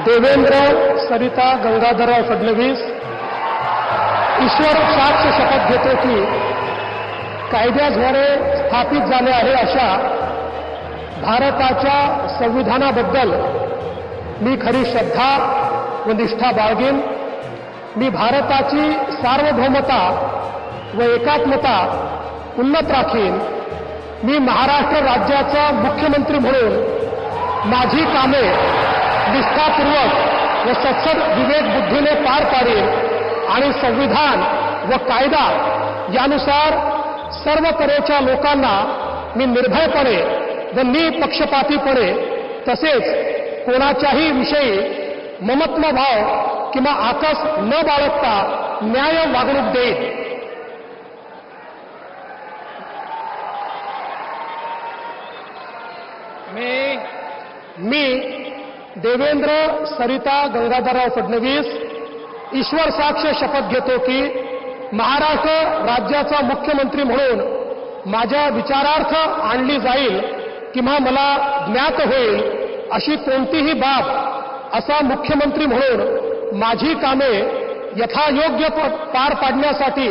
देवेंद्र सरिता गंगाधरराव फडणवीस ईश्वर साक्ष शपथ घेतो की कायद्याद्वारे स्थापित झाले आहे अशा भारताच्या संविधानाबद्दल मी खरी श्रद्धा व निष्ठा बाळगेन. मी भारताची सार्वभौमता व एकात्मता उन्नत राखीन. मी महाराष्ट्र राज्याचा मुख्यमंत्री म्हणून माझी कामे निष्ठापूर्वक व सत्सद विवेक बुद्धीने पार पाडेन आणि संविधान व कायदा यानुसार सर्व तऱ्हेच्या लोकांना मी निर्भयपणे व निपक्षपातीपणे तसेच कोणाच्याही विषयी ममत्वभाव किंवा आकस न बाळगता न्याय वागणूक देईन. मी देवेंद्र सरिता गंगाधरराव फडणवीस ईश्वर साक्ष शपथ घेतो की महाराष्ट्र राज्याचा मुख्यमंत्री म्हणून माझ्या विचारार्थ आणली जाईल किंवा मला ज्ञात होईल अशी कोणतीही बाब असा मुख्यमंत्री म्हणून माझी कामे यथायोग्य पार पाडण्यासाठी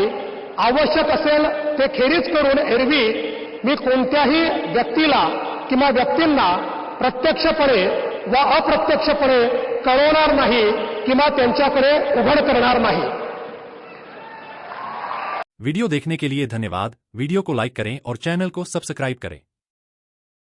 आवश्यक असेल ते खेरीज करून एरवी मी कोणत्याही व्यक्तीला किंवा व्यक्तींना प्रत्यक्षपणे व अप्रत्यक्षपणे कळवणार नाही किंवा त्यांच्याकडे उघड करणार नाही. वीडियो देखने के लिए धन्यवाद. वीडियो को लाइक करें और चैनल को सब्सक्राइब करें.